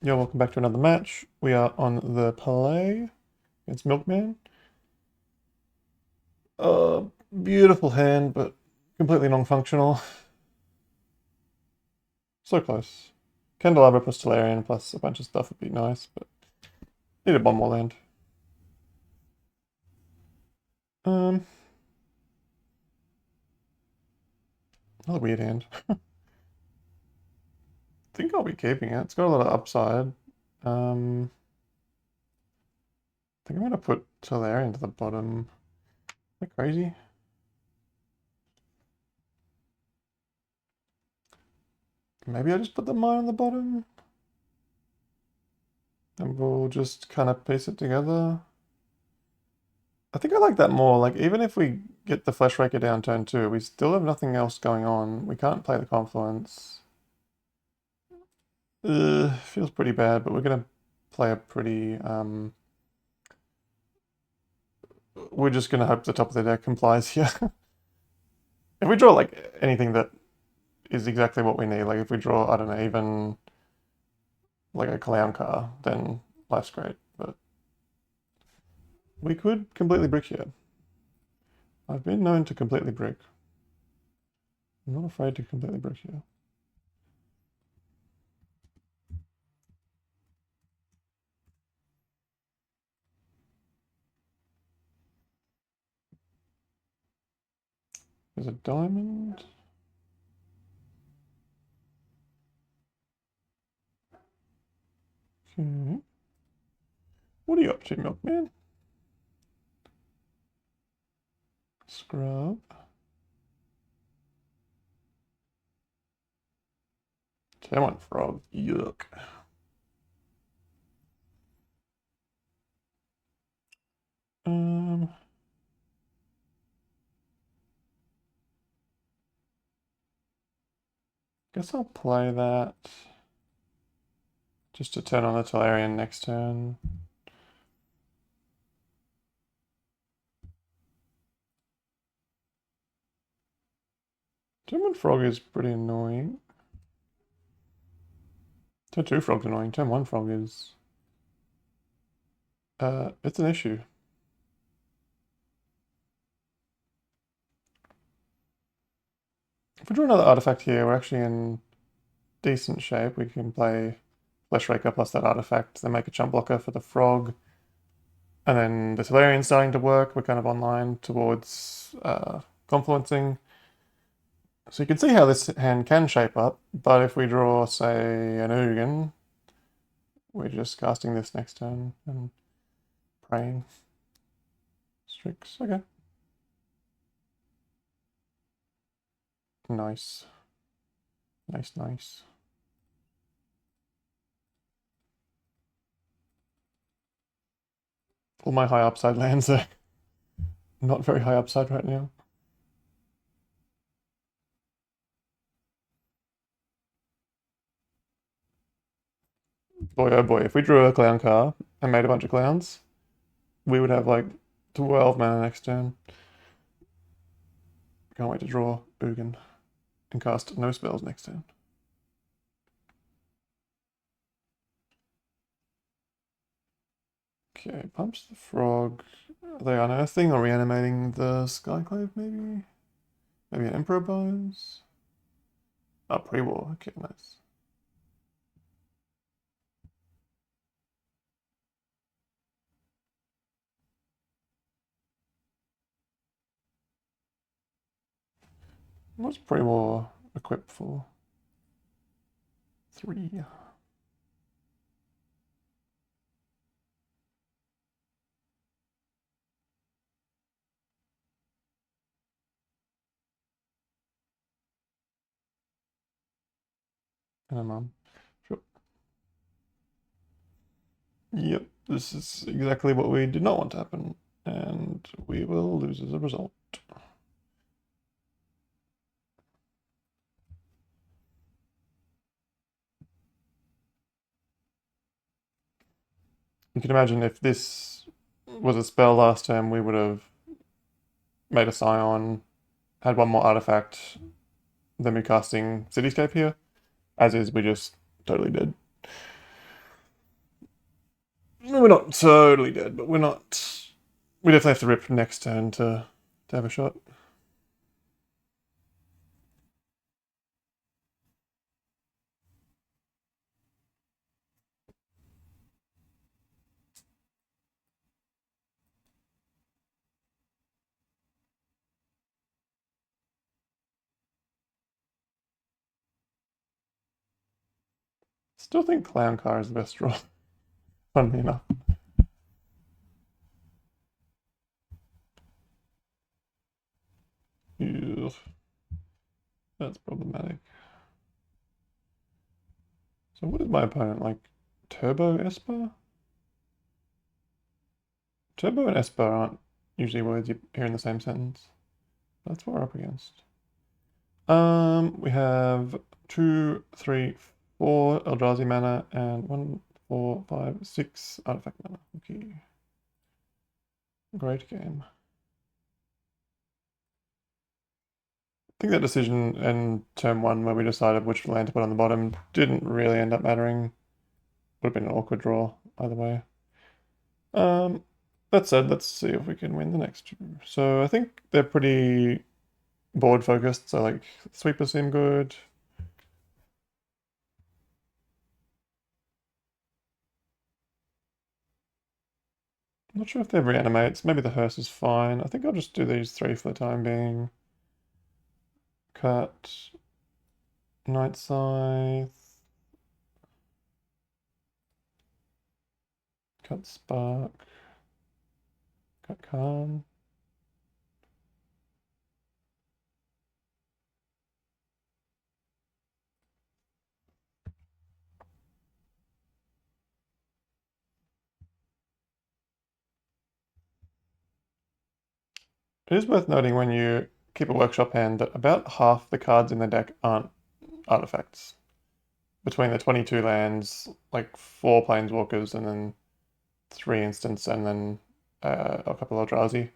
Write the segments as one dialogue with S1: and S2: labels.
S1: Yo, welcome back to another match. We are on the play against Milkman. Uh, Beautiful hand, but completely non-functional. So close. Candelabra plus Tolarian plus a bunch of stuff would be nice, but needed one more land. Um, Another weird hand. I think I'll be keeping it. It's got a lot of upside. I think I'm gonna put Tolarian to the bottom. Am I crazy? Maybe I just put the mine on the bottom, and we'll just kind of piece it together. I think I like that more. Like, even if we get the Flesh Raker down turn 2, we still have nothing else going on. We can't play the Confluence. Feels pretty bad, but we're going to play a pretty... we're just going to hope the top of the deck complies here. If we draw, like, anything that is exactly what we need, like if we draw, I don't know, even like a Clown car, then life's great. But we could completely brick here. I've been known to completely brick. I'm not afraid to completely brick here. There's a diamond. Okay. What are you up to, Milkman? Scrub. Talent frog. Yuck. Um, guess I'll play that just to turn on the Tolarian next turn. Turn 1 frog is pretty annoying. Turn 2 frog's annoying. Turn 1 frog is... it's an issue. If we draw another artifact here, we're actually in decent shape. We can play Flesh Raker plus that artifact, then make a chump blocker for the frog. And then the Tolarian's starting to work. We're kind of online towards confluencing. So you can see how this hand can shape up, but if we draw, say, an Ugin, we're just casting this next turn and praying. Strix, okay. Nice. Nice, nice. All my high upside lands are not very high upside right now. Boy, oh boy, if we drew a clown car and made a bunch of clowns, we would have like 12 mana next turn. Can't wait to draw Ugin and cast no spells next turn. Okay, pumps the frog. Are they unearthing or reanimating the Skyclave, maybe? Maybe an Emperor Bones? Oh, pre-war. Okay, nice. What's pre-war equipped for? 3. And sure. Yep, this is exactly what we did not want to happen, and we will lose as a result. You can imagine if this was a spell last turn, we would have made a Scion, had one more artifact, then we casting Cityscape here. As is, we just totally did. we're not totally dead, but we're not. We definitely have to rip next turn to have a shot. Still think Clown Car is the best draw. Funnily enough. Ew. That's problematic. So what is my opponent like? Turbo Esper? Turbo and Esper aren't usually words you hear in the same sentence. That's what we're up against. We have 2, 3, 4 Eldrazi mana and 1, 4, 5, 6 artifact mana. Okay. Great game. I think that decision in turn 1 where we decided which land to put on the bottom didn't really end up mattering. Would have been an awkward draw either way. That said, let's see if we can win the next two. So I think they're pretty board focused, so like sweepers seem good. I'm not sure if they have reanimates. Maybe the hearse is fine. I think I'll just do these 3 for the time being. Cut. Night Scythe. Cut Spark. Cut Calm. It is worth noting when you keep a workshop hand that about half the cards in the deck aren't artifacts. Between the 22 lands, like 4 planeswalkers and then 3 instants and then a couple of Eldrazi.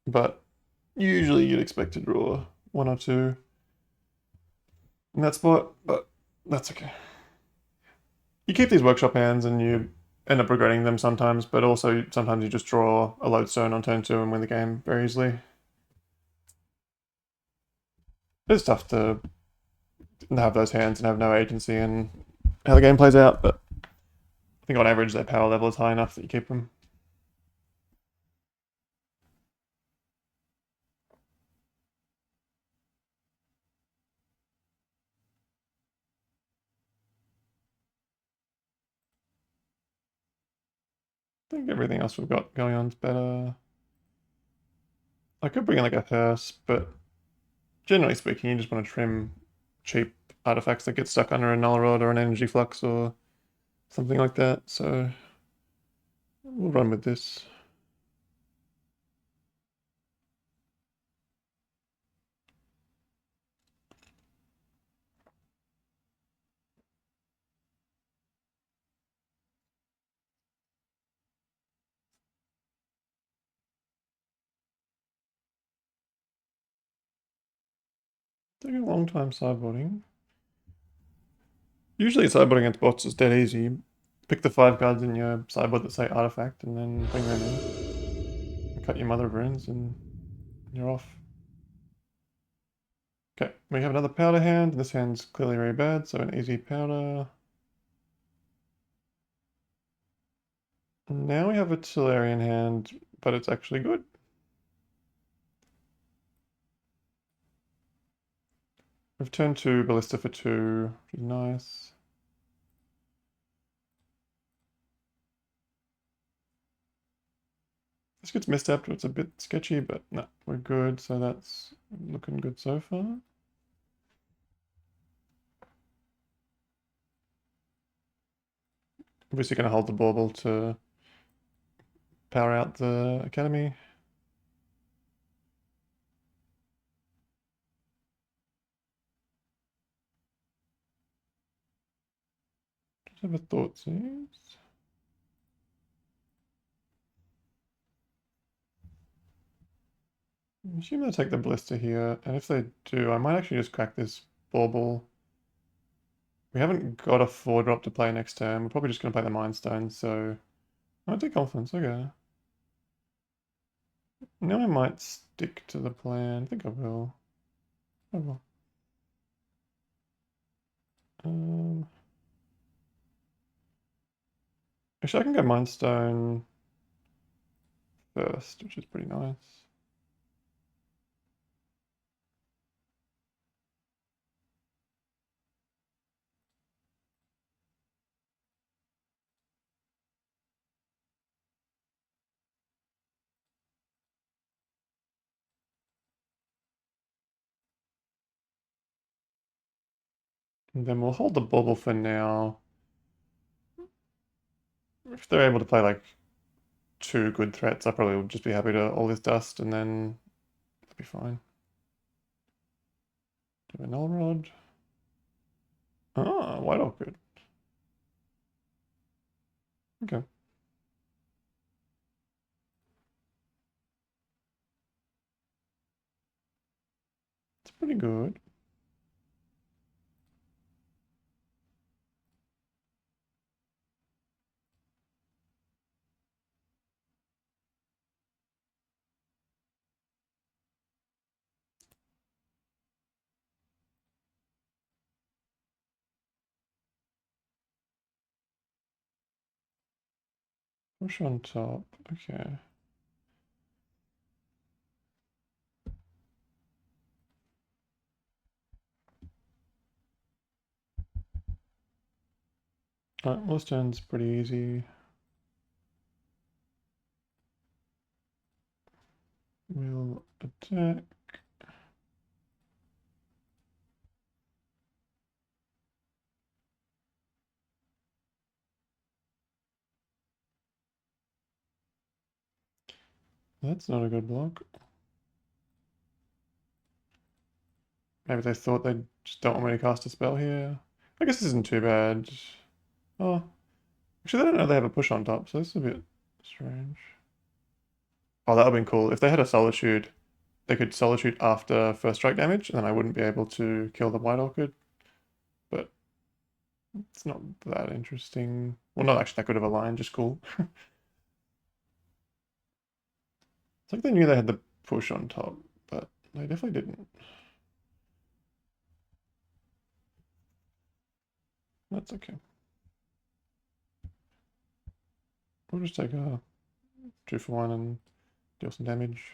S1: But usually you'd expect to draw 1 or 2 in that spot, but that's okay. You keep these workshop hands and you end up regretting them sometimes, but also sometimes you just draw a lodestone on turn 2 and win the game very easily. It's tough to have those hands and have no agency in how the game plays out, but I think on average their power level is high enough that you keep them. I think everything else we've got going on is better. I could bring in like a hearse, but generally speaking, you just want to trim cheap artifacts that get stuck under a null rod or an energy flux or something like that. So we'll run with this. Taking a long time sideboarding. Usually sideboarding against bots is dead easy. Pick the 5 cards in your sideboard that say artifact and then bring them in. Cut your mother of runes and you're off. Okay, we have another powder hand. This hand's clearly very bad, so an easy powder. Now we have a Tolarian hand, but it's actually good. We've turned 2 Ballista for 2, which is nice. This gets misstepped, it's a bit sketchy, but no, we're good, so that's looking good so far. Obviously going to hold the bauble to power out the academy. Just have a thought, seems. I assume they'll take the Ballista here, and if they do, I might actually just crack this bauble. We haven't got a 4-drop to play next turn. We're probably just going to play the Mind Stone, so I take confidence. Okay. Now I might stick to the plan. I think I will. I will. Um, actually, I can go Mind Stone first, which is pretty nice. And then we'll hold the bauble for now. If they're able to play like 2 good threats, I probably would just be happy to all this dust and then that'd be fine. Do a null rod. Ah, white orchid. Okay. It's pretty good. Push on top. Okay. Alright, well, this turn's pretty easy. We'll attack. That's not a good block. Maybe they thought they just don't want me to cast a spell here. I guess this isn't too bad. Oh, actually, they don't know they have a push on top, so this is a bit strange. Oh, that would have been cool. If they had a Solitude, they could Solitude after first strike damage, and then I wouldn't be able to kill the White Orchid. But it's not that interesting. Well, not actually that good of a line, just cool. It's like they knew they had the push on top, but they definitely didn't. That's okay. We'll just take a 2-for-1 and deal some damage.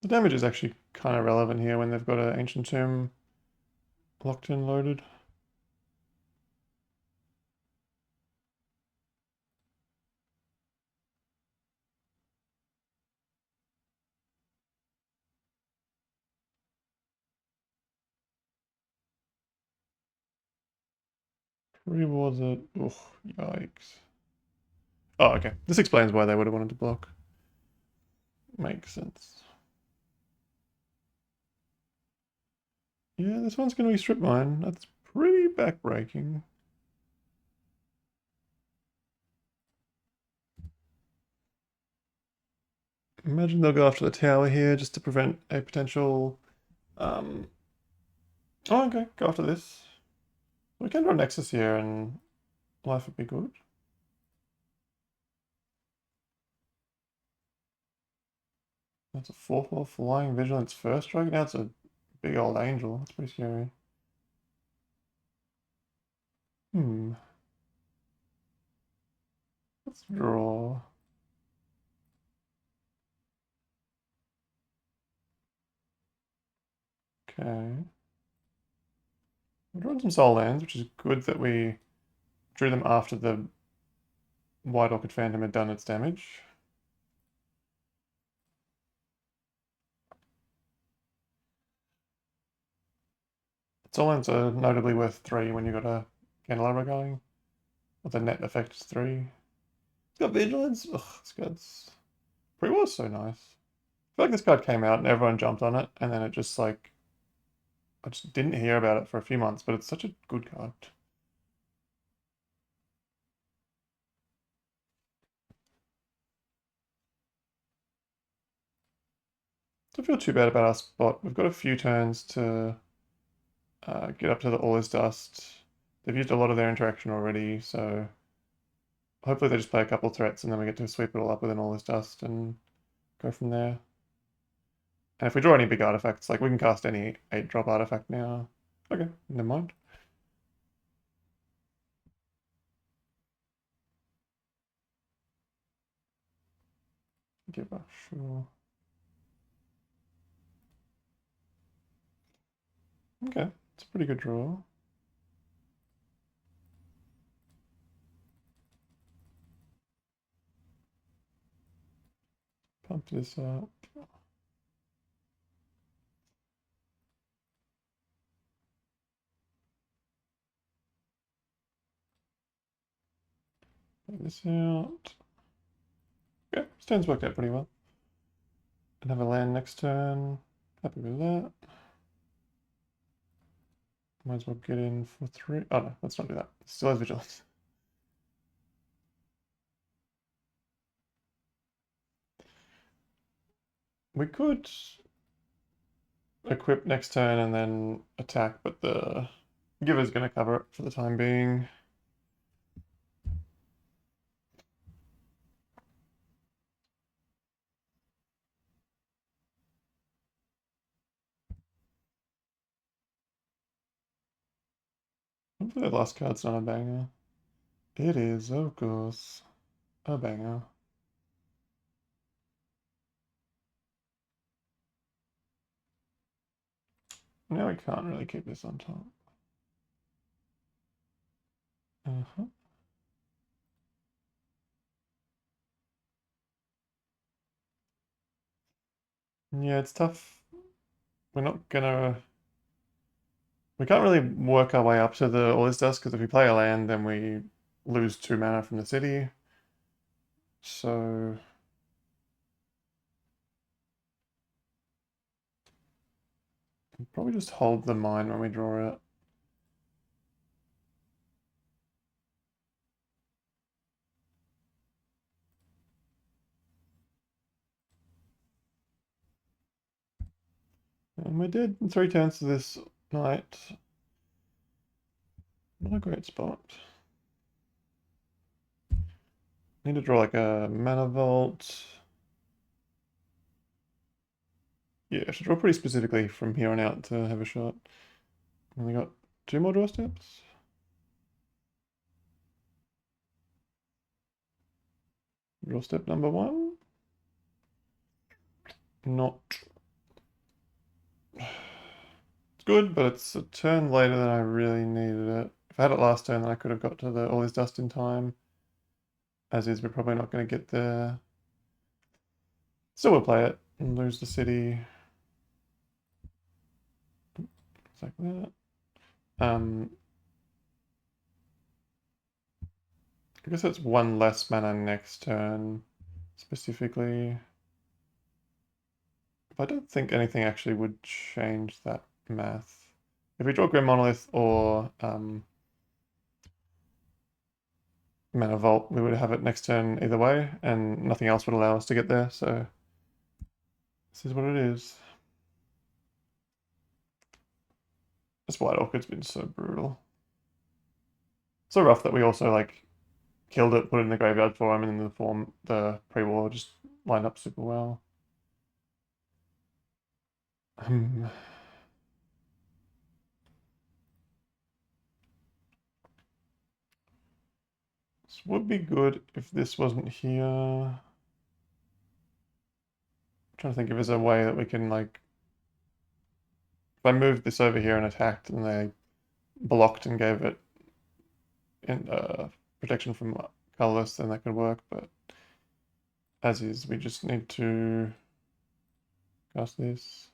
S1: The damage is actually kind of relevant here when they've got an Ancient Tomb locked in loaded. Rewards it. Ugh, yikes. Oh, okay. This explains why they would have wanted to block. Makes sense. Yeah, this one's going to be strip mine. That's pretty backbreaking. Imagine they'll go after the tower here just to prevent a potential... Oh, okay. Go after this. We can draw Nexus here and life would be good. That's a 4/4 flying vigilance first strike. Now it's a big old angel. That's pretty scary. Hmm. Let's draw. Okay. We're drawing some soul lands, which is good that we drew them after the White Orchid Phantom had done its damage. Soul lands are notably worth 3 when you've got a Candelabra going. With the net effect is 3. It's got Vigilance. Ugh, this card's... Pre-war's so nice. I feel like this card came out and everyone jumped on it, and then it just like... I just didn't hear about it for a few months, but it's such a good card. don't feel too bad about our spot. We've got a few turns to get up to the All is Dust. They've used a lot of their interaction already, so hopefully they just play a couple threats and then we get to sweep it all up with an All is Dust and go from there. And if we draw any big artifacts, like we can cast any 8-drop artifact now. Okay, never mind. Give a sure. Okay, it's a pretty good draw. Pump this up. Play this out. Okay, this turn's worked out pretty well. And have a land next turn. Happy with that. Might as well get in for 3. Oh no, let's not do that. Still has vigilance. We could equip next turn and then attack, but the giver's going to cover it for the time being. Hopefully the last card's not a banger. It is, of course, a banger. Now we can't really keep this on top. Uh-huh. Yeah, it's tough. We're not gonna... We can't really work our way up to the All Is Dust, because if we play a land, then we lose 2 mana from the city. So... probably just hold the mine when we draw it. And we're dead in 3 turns to this night. Not a great spot. Need to draw like a mana vault. Yeah, I should draw pretty specifically from here on out to have a shot. Only got 2 more draw steps. Draw step number 1. Not. It's good, but it's a turn later than I really needed it. If I had it last turn, then I could have got to the All Is Dust in time. As is, we're probably not going to get there. Still, we'll play it and lose the city. It's like that. I guess it's 1 less mana next turn, specifically. I don't think anything actually would change that math. If we draw Grim Monolith or Mana Vault, we would have it next turn either way, and nothing else would allow us to get there, so this is what it is. This White Orchid's been so brutal. So rough that we also, like, killed it, put it in the graveyard for him, and then the pre-war just lined up super well. This would be good if this wasn't here. I'm trying to think if there's a way that we can, like, if I moved this over here and attacked and they blocked and gave it in, protection from colorless, then that could work, but as is, we just need to cast this.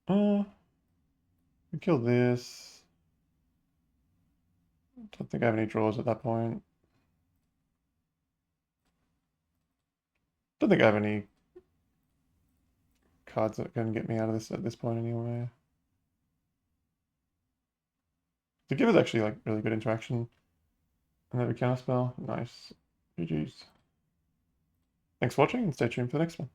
S1: We kill this. Don't think I have any draws at that point. Don't think I have any cards that can get me out of this at this point anyway. The giver's actually like really good interaction. And then we counterspell. Nice. GG's. Thanks for watching and stay tuned for the next one.